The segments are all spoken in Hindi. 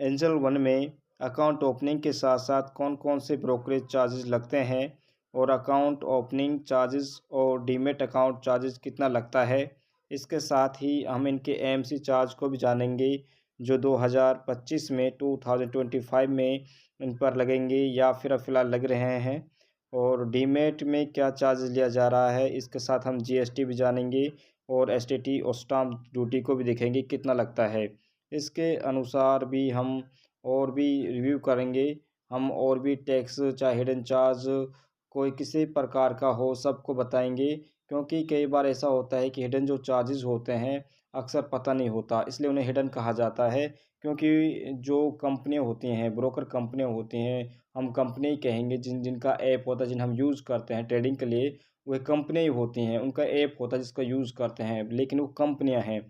एंजल वन में अकाउंट ओपनिंग के साथ साथ कौन कौन से ब्रोकरेज चार्जेस लगते हैं और अकाउंट ओपनिंग चार्जेस और डीमेट अकाउंट चार्जेस कितना लगता है। इसके साथ ही हम इनके एएमसी चार्ज को भी जानेंगे जो 2025 में 2025 में इन पर लगेंगे या फिर फ़िलहाल लग रहे हैं, और डीमेट में क्या चार्ज लिया जा रहा है। इसके साथ हम जीएसटी भी जानेंगे और एसटीटी और स्टाम्प ड्यूटी को भी देखेंगे कितना लगता है। इसके अनुसार भी हम और भी रिव्यू करेंगे। हम और भी टैक्स चाहे हिडन चार्ज कोई किसी प्रकार का हो सबको बताएंगे, क्योंकि कई बार ऐसा होता है कि हिडन जो चार्जेस होते हैं अक्सर पता नहीं होता, इसलिए उन्हें हिडन कहा जाता है। क्योंकि जो कंपनियां होती हैं, ब्रोकर कंपनियां होती हैं, हम कंपनी ही कहेंगे जिनका ऐप होता है, जिन्हें हम यूज़ करते हैं ट्रेडिंग के लिए, वह कंपनियां ही होती हैं। उनका ऐप होता है जिसका यूज़ करते हैं, लेकिन वो कंपनियां हैं।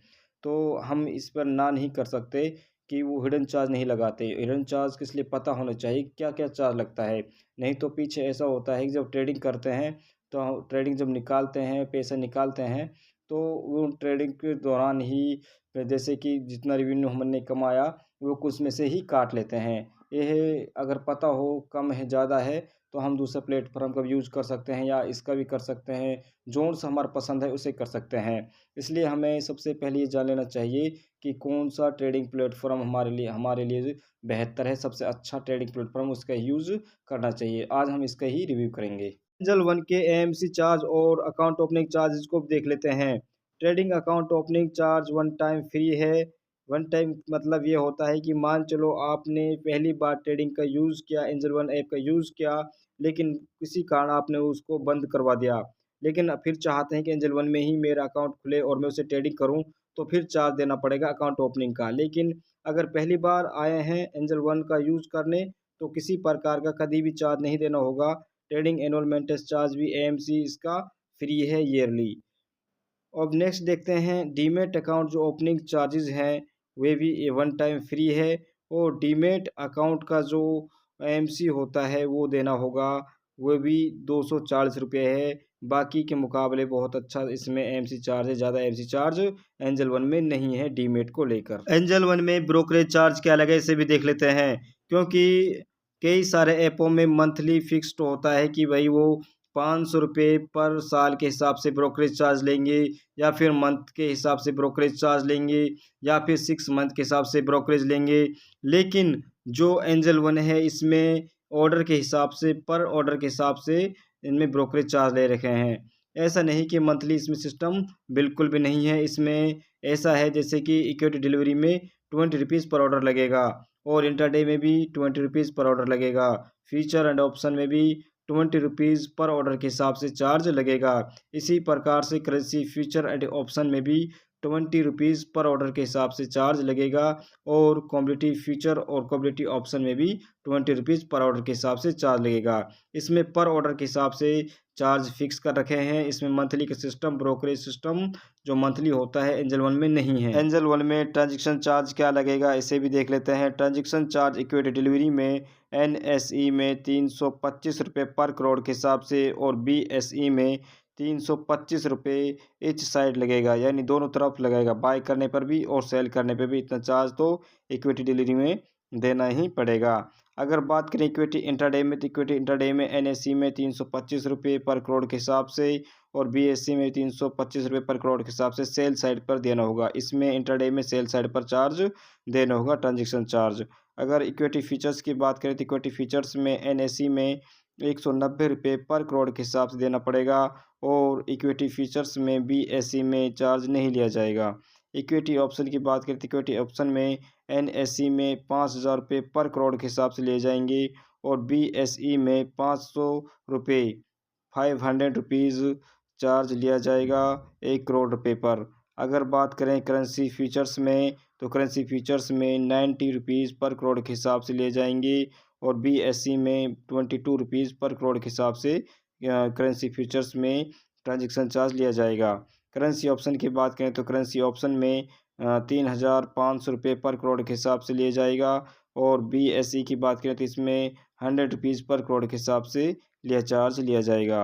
तो हम इस पर ना नहीं कर सकते कि वो हिडन चार्ज नहीं लगाते। हिडन चार्ज किस लिए पता होना चाहिए क्या क्या चार्ज लगता है। नहीं तो पीछे ऐसा होता है कि जब ट्रेडिंग करते हैं, तो ट्रेडिंग जब निकालते हैं, पैसे निकालते हैं, तो वो ट्रेडिंग के दौरान ही जैसे कि जितना रेवेन्यू हमने कमाया वो कुछ में से ही काट लेते हैं। यह अगर पता हो कम है ज़्यादा है तो हम दूसरे प्लेटफॉर्म का भी यूज़ कर सकते हैं या इसका भी कर सकते हैं, जोन सा हमारा पसंद है उसे कर सकते हैं। इसलिए हमें सबसे पहले ये जान लेना चाहिए कि कौन सा ट्रेडिंग प्लेटफॉर्म हमारे लिए बेहतर है, सबसे अच्छा ट्रेडिंग प्लेटफॉर्म उसका यूज़ करना चाहिए। आज हम इसका ही रिव्यू करेंगे। एंजल वन के एएमसी चार्ज और अकाउंट ओपनिंग चार्जेस को देख लेते हैं। Trading account opening charge one time free है। वन टाइम मतलब ये होता है कि मान चलो आपने पहली बार ट्रेडिंग का यूज़ किया, एंजल वन ऐप का यूज़ किया, लेकिन किसी कारण आपने उसको बंद करवा दिया, लेकिन फिर चाहते हैं कि एंजल वन में ही मेरा अकाउंट खुले और मैं उसे ट्रेडिंग करूं, तो फिर चार्ज देना पड़ेगा अकाउंट ओपनिंग का। लेकिन अगर पहली बार आए हैं एंजल वन का यूज़ करने, तो किसी प्रकार का कभी भी चार्ज नहीं देना होगा। ट्रेडिंग एनुअल मेंटेनेंस चार्ज भी एएमसी इसका फ्री है ईयरली। अब नेक्स्ट देखते हैं डीमेट अकाउंट जो ओपनिंग चार्जेस हैं वे भी वन टाइम फ्री है, और डीमेट अकाउंट का जो एएमसी होता है वो देना होगा, वो भी 240 रुपये है। बाकी के मुकाबले बहुत अच्छा इसमें एएमसी चार्ज है, ज़्यादा एएमसी चार्ज एंजल वन में नहीं है डीमेट को लेकर। एंजल वन में ब्रोकरेज चार्ज क्या लगे इसे भी देख लेते हैं, क्योंकि कई सारे ऐपों में मंथली फिक्स्ड होता है कि भाई वो 500 रुपये पर साल के हिसाब से ब्रोकरेज चार्ज लेंगे, या फिर मंथ के हिसाब से ब्रोकरेज चार्ज लेंगे, या फिर 6 मंथ के हिसाब से ब्रोकरेज लेंगे। लेकिन जो एंजल वन है इसमें ऑर्डर के हिसाब से, पर ऑर्डर के हिसाब से इनमें ब्रोकरेज चार्ज ले रखे हैं। ऐसा नहीं कि मंथली इसमें सिस्टम बिल्कुल भी नहीं है। इसमें ऐसा है जैसे कि इक्विटी डिलीवरी में 20 रुपीज़ पर ऑर्डर लगेगा, और इंटरडे में भी 20 रुपीज़ पर ऑर्डर लगेगा। फीचर एंड ऑप्शन में भी 20 रुपीज़ पर ऑर्डर के हिसाब से चार्ज लगेगा। इसी प्रकार से करेंसी फीचर एंड ऑप्शन में भी 20 रुपीज़ पर ऑर्डर के हिसाब से चार्ज लगेगा, और कमोडिटी फीचर और कमोडिटी ऑप्शन में भी 20 रुपीज़ पर ऑर्डर के हिसाब से चार्ज लगेगा। इसमें पर ऑर्डर के हिसाब से चार्ज फिक्स कर रखे हैं। इसमें मंथली का सिस्टम, ब्रोकरेज सिस्टम जो मंथली होता है एंजल वन में नहीं है। एंजल वन में ट्रांजेक्शन चार्ज क्या लगेगा इसे भी देख लेते हैं। ट्रांजेक्शन चार्ज इक्विटी डिलीवरी में एनएसई में 325 रुपये पर करोड़ के हिसाब से, और बीएसई में 325 रुपये ईच साइड लगेगा, यानी दोनों तरफ लगेगा, बाय करने पर भी और सेल करने पर भी इतना चार्ज तो इक्विटी डिलीवरी में देना ही पड़ेगा। अगर बात करें इक्विटी इंट्राडे में, तो इक्विटी इंट्राडे में एनएसई में 325 रुपये पर करोड़ के हिसाब से, और बीएसई में 325 रुपये पर करोड़ के हिसाब से सेल साइड पर देना होगा। इसमें इंट्राडे में सेल साइड पर चार्ज देना होगा ट्रांजेक्शन चार्ज। अगर इक्विटी फीचर्स की बात करें तो इक्विटी फीचर्स में एनएसई में 190 रुपये पर करोड़ के हिसाब से देना पड़ेगा, और इक्विटी फीचर्स में बीएसई में चार्ज नहीं लिया जाएगा। इक्विटी ऑप्शन की बात करें तो इक्विटी ऑप्शन में एनएसई में 5000 रुपये पर करोड़ के हिसाब से लिए जाएंगे, और बीएसई में 500 रुपये 500 रुपीज़ चार्ज लिया जाएगा 1 करोड़ रुपये पर। अगर बात करें करेंसी फीचर्स में, तो करेंसी फीचर्स में 90 रुपीज़ पर करोड़ के हिसाब से लिए जाएंगे, और बीएसई में 22 रुपीज़ पर करोड़ के हिसाब से करेंसी फीचर्स में ट्रांजेक्शन चार्ज लिया जाएगा। करेंसी ऑप्शन की बात करें तो करेंसी ऑप्शन में 3500 रुपये पर करोड़ के हिसाब से लिया जाएगा, और बीएसई की बात करें तो इसमें 100 रुपीज़ पर करोड़ के हिसाब से चार्ज लिया जाएगा।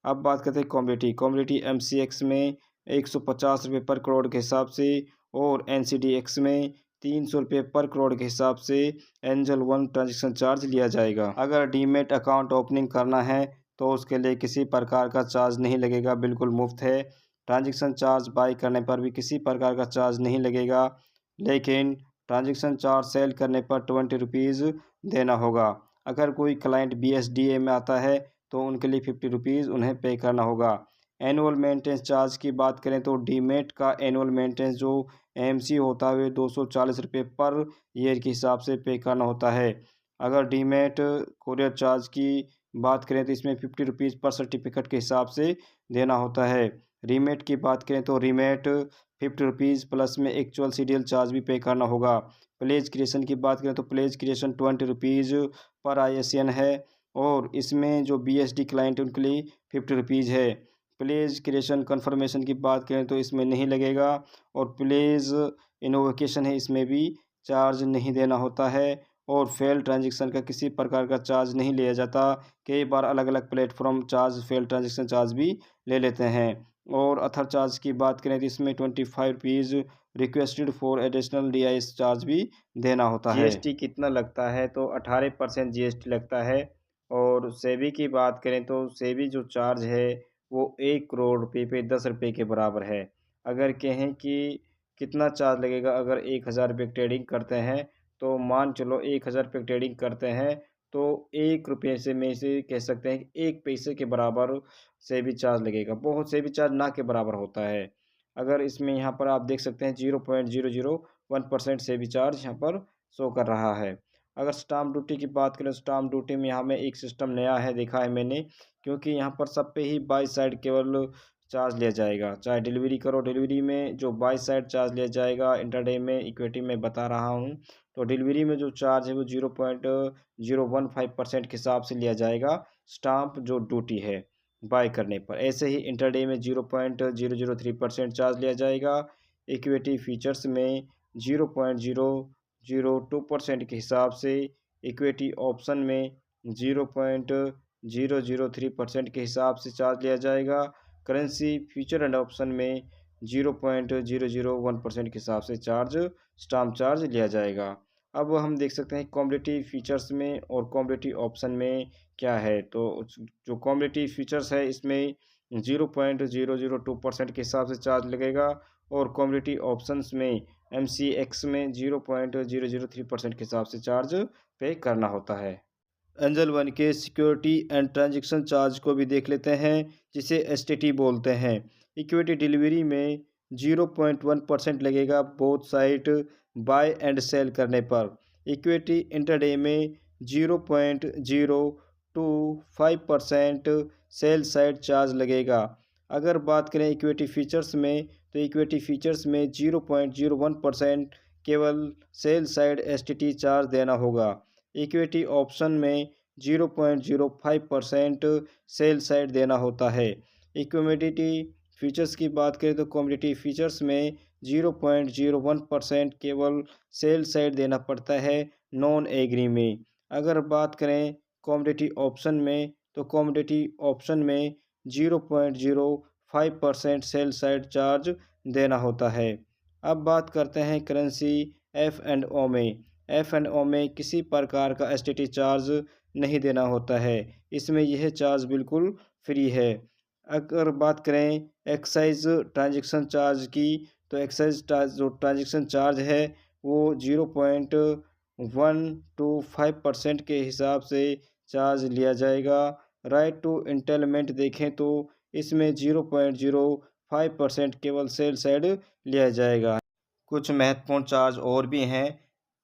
अब बात करते हैं कॉमोडिटी एमसीएक्स में 150 रुपये पर करोड़ के हिसाब से, और एनसीडीएक्स में ₹300 पर करोड़ के हिसाब से एंजल वन ट्रांजेक्शन चार्ज लिया जाएगा। अगर डीमैट अकाउंट ओपनिंग करना है तो उसके लिए किसी प्रकार का चार्ज नहीं लगेगा, बिल्कुल मुफ्त है। ट्रांजेक्शन चार्ज बाई करने पर भी किसी प्रकार का चार्ज नहीं लगेगा, लेकिन ट्रांजेक्शन चार्ज सेल करने पर ₹20 देना होगा। अगर कोई क्लाइंट BSDA में आता है तो उनके लिए ₹50 उन्हें पे करना होगा। एनुअल मेंटेनेंस चार्ज की बात करें तो डीमैट का एनुअल मेंटेनेंस जो AMC होता है ₹240 पर ईयर के हिसाब से पे करना होता है। अगर डीमैट कुरियर चार्ज की बात करें तो इसमें ₹50 पर सर्टिफिकेट के हिसाब से देना होता है। रीमेट की बात करें तो रीमेट ₹50 प्लस में एक्चुअल सीरियल चार्ज भी पे करना होगा। प्लेज क्रिएशन की बात करें तो प्लेज क्रिएशन ₹20 पर ISIN है और इसमें जो BSD क्लाइंट है उनके लिए ₹50 है। प्लेज क्रिएशन कन्फर्मेशन की बात करें तो इसमें नहीं लगेगा और प्लेज इनोवेशन है, इसमें भी चार्ज नहीं देना होता है और फेल ट्रांजेक्शन का किसी प्रकार का चार्ज नहीं लिया जाता। कई बार अलग अलग platform charge fail transaction charge भी ले लेते हैं। और अथर चार्ज की बात करें तो इसमें ₹25 requested for additional DIS charge भी देना होता है। GST कितना लगता है तो 18% GST लगता है। और सेबी की बात करें तो सेबी जो चार्ज है वो 1 करोड़ रुपये पे ₹10 के बराबर है। अगर कहें कि कितना चार्ज लगेगा अगर ₹1000 ट्रेडिंग करते हैं तो मान चलो ₹1000 ट्रेडिंग करते हैं तो ₹1 से में से कह सकते हैं कि 1 पैसे के बराबर सेबी चार्ज लगेगा। बहुत सेबी चार्ज ना के बराबर होता है। अगर इसमें यहाँ पर आप देख सकते हैं 0.001% सेबी चार्ज यहाँ पर शो कर रहा है। अगर स्टाम्प ड्यूटी की बात करें स्टाम्प ड्यूटी में यहाँ में एक सिस्टम नया है, देखा है मैंने, क्योंकि यहाँ पर सब पे ही बाई साइड केवल चार्ज लिया जाएगा। चाहे डिलीवरी करो, डिलीवरी में जो बाई साइड चार्ज लिया जाएगा इंटरडे में इक्विटी में बता रहा हूँ, तो डिलीवरी में जो चार्ज है वो 0.015% के हिसाब से लिया जाएगा स्टाम्प जो ड्यूटी है बाय करने पर। ऐसे ही इंटरडे में 0.003% चार्ज लिया जाएगा। इक्विटी फीचर्स में 0.002% के हिसाब से, इक्विटी ऑप्शन में 0.003% के हिसाब से चार्ज लिया जाएगा। करेंसी फ्यूचर एंड ऑप्शन में 0.001% के हिसाब से स्टाम्प चार्ज लिया जाएगा। अब हम देख सकते हैं कमोडिटी फीचर्स में और कमोडिटी ऑप्शन में क्या है। तो जो कमोडिटी फीचर्स है इसमें 0.002% के हिसाब से चार्ज लगेगा और कमोडिटी ऑप्शंस में MCX में 0.003% के हिसाब से चार्ज पे करना होता है। एंजल वन के सिक्योरिटी एंड ट्रांजैक्शन चार्ज को भी देख लेते हैं, जिसे STT बोलते हैं। इक्विटी डिलीवरी में 0.1% लगेगा both side buy and sell करने पर। इक्विटी इंटरडे में 0.025% सेल साइड चार्ज लगेगा। अगर बात करें इक्विटी फीचर्स में तो इक्विटी फीचर्स में 0.01% केवल सेल साइड STT चार्ज देना होगा। इक्विटी ऑप्शन में 0.05% सेल साइड देना होता है। कमोडिटी फीचर्स की बात करें तो कमोडिटी फीचर्स में 0.01% केवल सेल साइड देना पड़ता है नॉन एग्री में। अगर बात करें कमोडिटी ऑप्शन में तो कमोडिटी ऑप्शन में 0.05% सेल साइड चार्ज देना होता है। अब बात करते हैं करेंसी F&O में। F&O में किसी प्रकार का STT चार्ज नहीं देना होता है, इसमें यह चार्ज बिल्कुल फ्री है। अगर बात करें एक्साइज ट्रांजैक्शन चार्ज की तो एक्साइज जो ट्रांजैक्शन चार्ज है वो 0.125% के हिसाब से चार्ज लिया जाएगा। राइट टू एंटेलमेंट देखें तो इसमें 0.05% केवल सेल साइड लिया जाएगा। कुछ महत्वपूर्ण चार्ज और भी हैं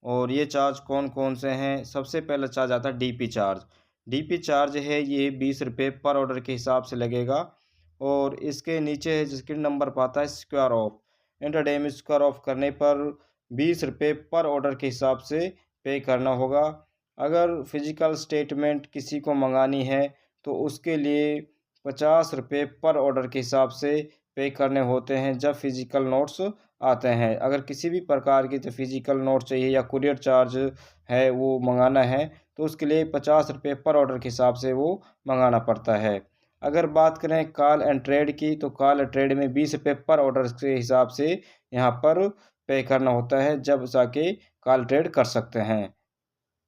और ये चार्ज कौन कौन से हैं। सबसे पहला चार्ज आता है DP चार्ज। DP चार्ज है ये ₹20 पर ऑर्डर के हिसाब से लगेगा और इसके नीचे है स्क्रीन नंबर पाता है स्क्वायर ऑफ। इंटरडे में स्क्वायर ऑफ करने पर ₹20 पर ऑर्डर के हिसाब से पे करना होगा। अगर फिजिकल स्टेटमेंट किसी को मंगानी है तो उसके लिए ₹50 पर ऑर्डर के हिसाब से पे करने होते हैं जब फिजिकल नोट्स आते हैं। अगर किसी भी प्रकार की फिजिकल नोट चाहिए या कुरियर चार्ज है वो मंगाना है तो उसके लिए ₹50 पर ऑर्डर के हिसाब से वो मंगाना पड़ता है। अगर बात करें कॉल एंड ट्रेड की तो कॉल एंड ट्रेड में ₹20 पर ऑर्डर के हिसाब से यहाँ पर पे करना होता है, जब जाके कॉल ट्रेड कर सकते हैं।